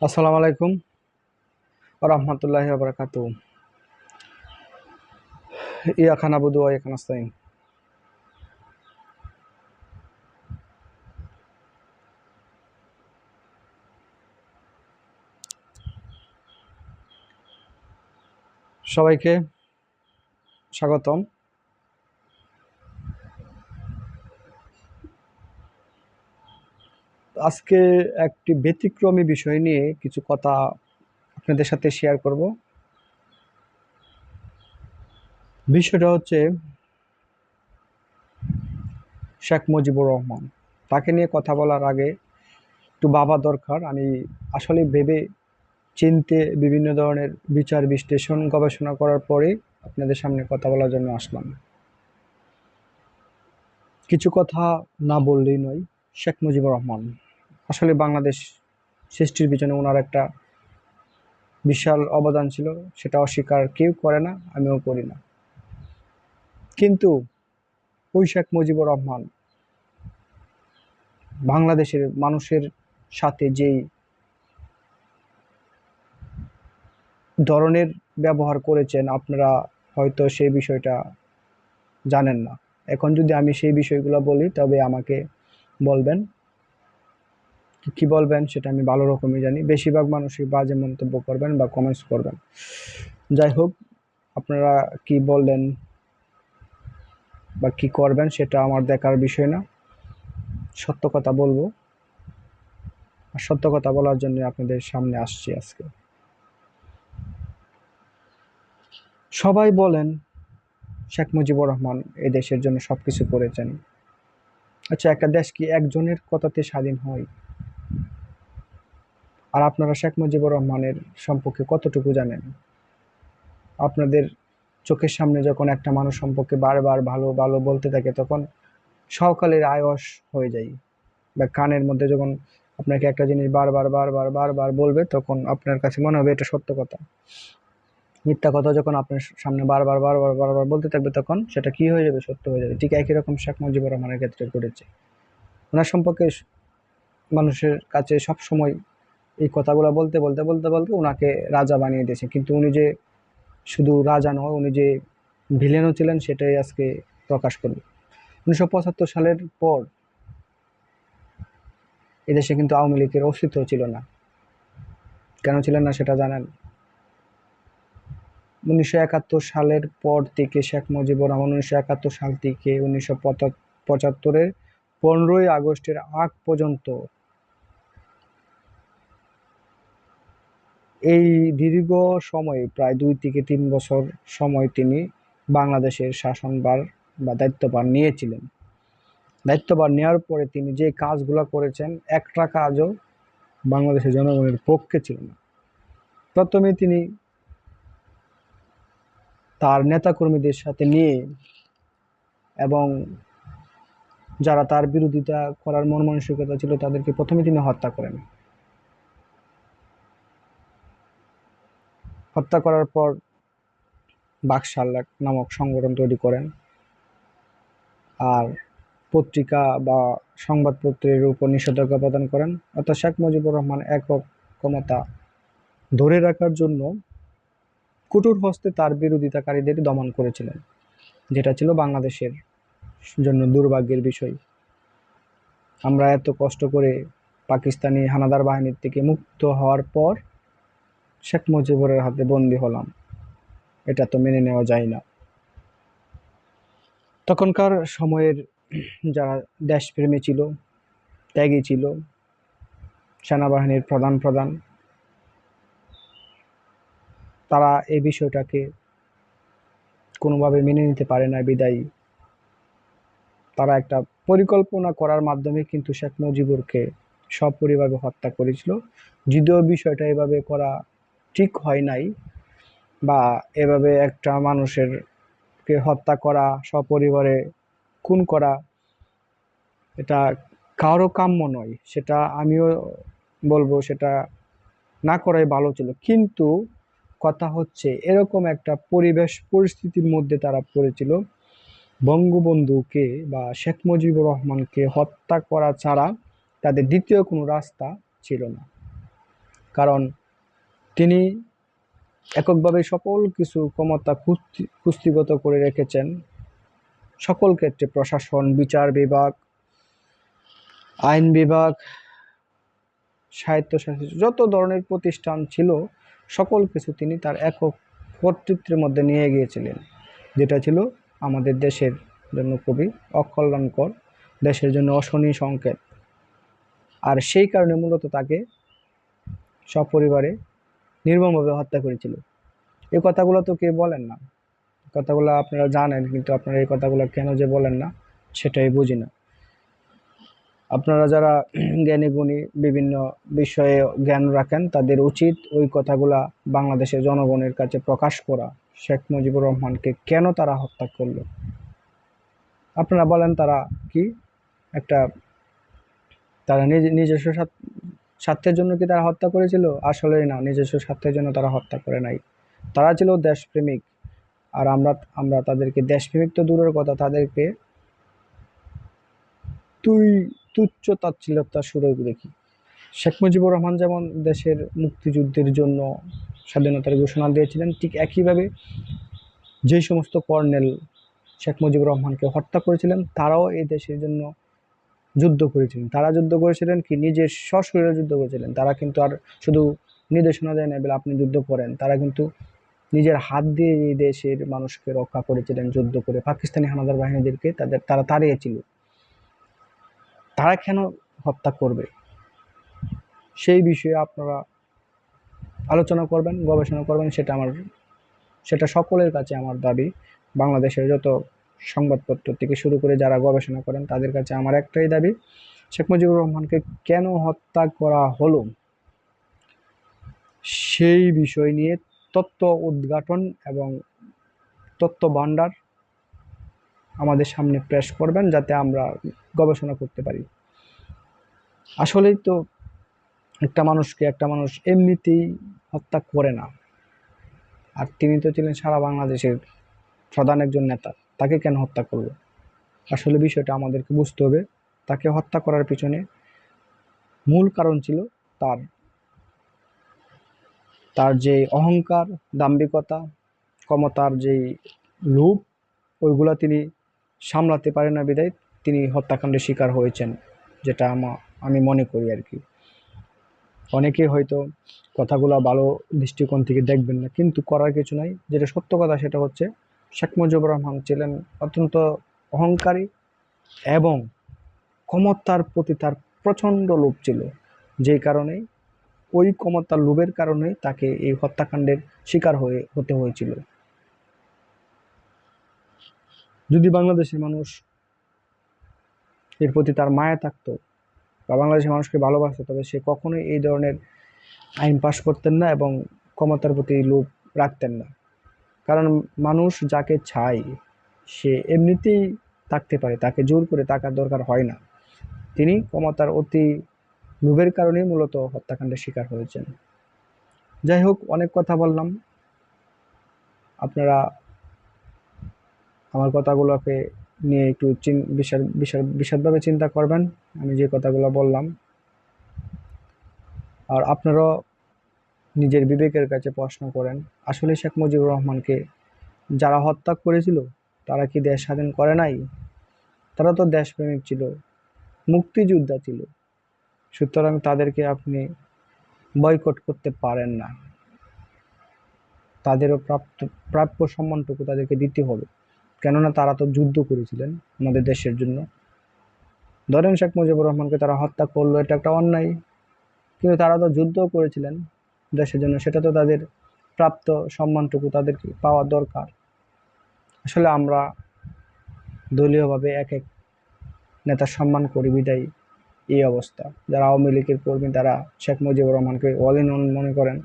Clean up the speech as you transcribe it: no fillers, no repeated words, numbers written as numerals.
আসসালামু আলাইকুম ওয়া রাহমাতুল্লাহি ওয়া বারাকাতুহু। ইয়াকা নাবুদু ওয়া ইয়াকা নাস্তাইন। সবাইকে স্বাগতম। আজকে একটি ব্যতিক্রমী বিষয় নিয়ে কিছু কথা আপনাদের সাথে শেয়ার করব। বিষয়টা হচ্ছে শেখ মুজিবুর রহমান। তাকে নিয়ে কথা বলার আগে একটু ভাবা দরকার। আমি আসলে ভেবে চিন্তে বিভিন্ন ধরনের বিচার বিশ্লেষণ গবেষণা করার পরে আপনাদের সামনে কথা বলার জন্য আসলাম। কিছু কথা না বললেই নয়। শেখ মুজিবুর রহমান আসলে বাংলাদেশ সৃষ্টির পিছনে ওনার একটা বিশাল অবদান ছিল, সেটা অস্বীকার কেউ করে না, আমিও করি না। কিন্তু ওই শেখ মুজিবুর রহমান বাংলাদেশের মানুষের সাথে যেই ধরনের ব্যবহার করেছেন, আপনারা হয়তো সেই বিষয়টা জানেন না। এখন যদি আমি সেই বিষয়গুলো বলি তবে আমাকে বলবেন, কি বলবেন সেটা আমি ভালো রকমই জানি। বেশিরভাগ মানুষই বাজে মন্তব্য করবেন বা কমেন্টস করবেন। যাই হোক, আপনারা কি বললেন বা কি করবেন সেটা আমার দেখার বিষয় না। সত্য কথা বলবো, আর সত্য কথা বলার জন্য আপনাদের সামনে আসছি আজকে। সবাই বলেন শেখ মুজিবুর রহমান এই দেশের জন্য সবকিছু করেছেন। আচ্ছা, একটা দেশ কি একজনের কথাতে স্বাধীন হয়? আর আপনারা শেখ মুজিবুর রহমানের সম্পর্কে কতটুকু জানেন? আপনাদের চোখের সামনে যখন একটা মানুষ সম্পর্কে বারবার ভালো ভালো বলতে থাকে, তখন সকালের আয়স হয়ে যায়। বা কানের মধ্যে যখন আপনাকে একটা জিনিস বারবার বারবার বারবার বলবে, তখন আপনার কাছে মনে হবে এটা সত্য কথা। মিথ্যা কথা যখন আপনার সামনে বারবার বারবার বারবার বলতে থাকবে, তখন সেটা কি হয়ে যাবে? সত্য হয়ে যাবে। ঠিক একই রকম শেখ মুজিবুর রহমানের ক্ষেত্রে ঘটেছে। ওনার সম্পর্কে মানুষের কাছে সব সময় এই কথাগুলো বলতে বলতে বলতে বলতে ওনাকে রাজা বানিয়ে দিয়েছে। কিন্তু উনি যে শুধু রাজা নয়, উনি যে ভিলেনও ছিলেন সেটাই আজকে প্রকাশ করবে। 1975 সালের পর এদেশে কিন্তু আওয়ামী লীগের অস্তিত্ব ছিল না। কেন ছিলেন না সেটা জানেন? 1971 সালের পর থেকে শেখ মুজিবুর রহমান 1971 সাল থেকে 1975-এর 15ই আগস্টের আগ পর্যন্ত এই দীর্ঘ সময়, প্রায় 2 থেকে 3 বছর সময় তিনি বাংলাদেশের শাসনভার বা দায়িত্বভার নিয়েছিলেন। দায়িত্বভার নেওয়ার পরে তিনি যে কাজগুলো করেছেন, একটা কাজও বাংলাদেশের জনগণের পক্ষে ছিল না। প্রথমে তিনি তার নেতাকর্মীদের সাথে নিয়ে এবং যারা তার বিরোধিতা করার মন মানসিকতা ছিল তাদেরকে প্রথমে তিনি হত্যা করেন। হত্যা করার পর বাকশাল নামক সংগঠন তৈরি করেন। আর পত্রিকা বা সংবাদপত্রের উপর নিষেধাজ্ঞা প্রদান করেন। অর্থাৎ শেখ মুজিবুর রহমান একক ক্ষমতা ধরে রাখার জন্য কঠোর হস্তে তার বিরোধিতাকারীদের দমন করেছিলেন, যেটা ছিল বাংলাদেশের জন্য দুর্ভাগ্যের বিষয়। আমরা এত কষ্ট করে পাকিস্তানি হানাদার বাহিনীর থেকে মুক্ত হওয়ার পর শেখ মুজিবুরের হাতে বন্দী হলাম, এটা তো মেনে নেওয়া যায় না। তখনকার সময়ের যারা দেশপ্রেমী ছিল, ত্যাগী ছিল, সেনাবাহিনীর প্রধান প্রধান, তারা এই বিষয়টাকে কোনোভাবে মেনে নিতে পারে না। বিদায়ী তারা একটা পরিকল্পনা করার মাধ্যমে কিন্তু শেখ মুজিবুরকে সপরিবারে হত্যা করেছিল। যদিও বিষয়টা এভাবে করা ঠিক হয় নাই, বা এভাবে একটা মানুষের কে হত্যা করা, সপরিবারে খুন করা, এটা কারো কাম্য নয়। সেটা আমিও বলবো সেটা না করাই ভালো ছিল। কিন্তু কথা হচ্ছে, এরকম একটা পরিবেশ পরিস্থিতির মধ্যে তারা পড়েছিল, বঙ্গবন্ধুকে বা শেখ মুজিবুর রহমানকে হত্যা করা ছাড়া তাদের দ্বিতীয় কোনো রাস্তা ছিল না। কারণ তিনি এককভাবে সকল কিছু ক্ষমতা কুস্তিগত করে রেখেছেন। সকল ক্ষেত্রে প্রশাসন, বিচার বিভাগ, আইন বিভাগ, স্বায়ত্তশাসিত যত ধরনের প্রতিষ্ঠান ছিল সকল কিছু তিনি তার একক কর্তৃত্বের মধ্যে নিয়ে গিয়েছিলেন, যেটা ছিল আমাদের দেশের জন্য খুবই অকল্যাণকর, দেশের জন্য অশনি সংকেত। আর সেই কারণে মূলত তাকে সপরিবারে নির্মমভাবে হত্যা করেছিল। এই কথাগুলো তো কেউ বলেন না, কথাগুলো আপনারা জানেন, কিন্তু আপনারা এই কথাগুলো কেন যে বলেন না সেটাই বুঝি না। আপনারা যারা জ্ঞানী গুণী, বিভিন্ন বিষয়ে জ্ঞান রাখেন, তাদের উচিত ওই কথাগুলা বাংলাদেশের জনগণের কাছে প্রকাশ করা। শেখ মুজিবুর রহমানকে কেন তারা হত্যা করলো? আপনারা বলেন তারা কি একটা তারা নিজস্ব স্বার্থের জন্য কি তারা হত্যা করেছিল? আসলে না, নিজস্ব স্বার্থের জন্য তারা হত্যা করে নাই। তারা ছিল দেশপ্রেমিক। আর আমরা আমরা তাদেরকে দেশপ্রেমিক তো দূরের কথা, তাদেরকে তুচ্ছ তাচ্ছিল্যতার সুরে দেখি। শেখ মুজিবুর রহমান যেমন দেশের মুক্তিযুদ্ধের জন্য স্বাধীনতার ঘোষণা দিয়েছিলেন, ঠিক একইভাবে যে সমস্ত কর্নেল শেখ মুজিবুর রহমানকে হত্যা করেছিলেন তারাও এই দেশের জন্য যুদ্ধ করেছিলেন। তারা যুদ্ধ করেছিলেন কি নিজের সশরীরে যুদ্ধ করেছিলেন। তারা কিন্তু আর শুধু নির্দেশনা দেয় না বলে আপনি যুদ্ধ করেন, তারা কিন্তু নিজের হাত দিয়ে এই দেশের মানুষকে রক্ষা করেছিলেন যুদ্ধ করে। পাকিস্তানি হানাদার বাহিনীদেরকে তারা তাড়িয়েছিল। তারা কেন হত্যা করবে সেই বিষয়ে আপনারা আলোচনা করবেন, গবেষণা করবেন। সেটা সকলের কাছে আমার দাবি। বাংলাদেশের যত সংবাদপত্র থেকে শুরু করে যারা গবেষণা করেন তাদের কাছে আমার একটাই দাবি, শেখ মুজিবুর রহমানকে কেন হত্যা করা হলো সেই বিষয় নিয়ে তথ্য উদ্ঘাটন এবং তথ্য ভাণ্ডার আমাদের সামনে পেশ করবেন, যাতে আমরা গবেষণা করতে পারি। আসলেই তো একটা মানুষ এমনিতেই হত্যা করে না। আর তিনি তো ছিলেন সারা বাংলাদেশের প্রধান একজন নেতা, তাকে কেন হত্যা করলো? আসলে বিষয়টা আমাদেরকে বুঝতে হবে। তাকে হত্যা করার পিছনে মূল কারণ ছিল তার তার যে অহংকার, দাম্ভিকতা, ক্ষমতার যেই লোভ, ওইগুলা তিনি সামলাতে পারেন না বিধায় তিনি হত্যাকাণ্ডের শিকার হয়েছেন, যেটা আমি মনে করি আর কি। অনেকেই হয়তো কথাগুলো ভালো দৃষ্টিকোণ থেকে দেখবেন না, কিন্তু করার কিছু নাই। যেটা সত্য কথা সেটা হচ্ছে শেখ মুজিবুর রহমান ছিলেন অত্যন্ত অহংকারী এবং ক্ষমতার প্রতি তার প্রচণ্ড লোভ ছিল, যেই কারণে ওই ক্ষমতার লোভের কারণে তাকে এই হত্যাকাণ্ডের শিকার হতে হয়েছিল। যদি বাংলাদেশের মানুষ এর প্রতি তার মায়া থাকতো বা বাংলাদেশের মানুষকে ভালোবাসতো, তবে সে কখনোই এই ধরনের আইন পাশ করতেন না এবং ক্ষমতার প্রতি লোভ রাখতেন না। কারণ মানুষ যাকে চায় সে এমনিতেই থাকতে পারে, তাকে জোর করে থাকার দরকার হয় না। তিনি ক্ষমতার অতি লোভের কারণেই মূলত হত্যাকাণ্ডের শিকার হয়েছেন। যাই হোক, অনেক কথা বললাম। আপনারা আমার কথাগুলোকে নিয়ে একটু বিশদভাবে চিন্তা করবেন, আমি যে কথাগুলো বললাম। আর আপনারাও নিজের বিবেকের কাছে প্রশ্ন করেন, আসলে শেখ মুজিবুর রহমানকে যারা হত্যা করেছিল তারা কি দেশ স্বাধীন করে নাই? তারা তো দেশপ্রেমিক ছিল, মুক্তিযোদ্ধা ছিল। সুতরাং তাদেরকে আপনি বয়কট করতে পারেন না। তাদেরও প্রাপ্য সম্মানটুকু তাদেরকে দিতে হবে, কেননা তারা তো যুদ্ধ করেছিলেন আমাদের দেশের জন্য। ধরেন শেখ মুজিবুর রহমানকে তারা হত্যা করলো, এটা একটা অন্যায়, কিন্তু তারা তো যুদ্ধও করেছিলেন দেশের জন্য, সেটা তো তাদের প্রাপ্ত সম্মানটুকু তাদেরকে পাওয়া দরকার। আসলে আমরা দলীয়ভাবে এক এক নেতার সম্মান করি বিদায় এই অবস্থা। যারা আওয়ামী লীগের কর্মী তারা শেখ মুজিবুর রহমানকে অল ইন অল মনে করেন।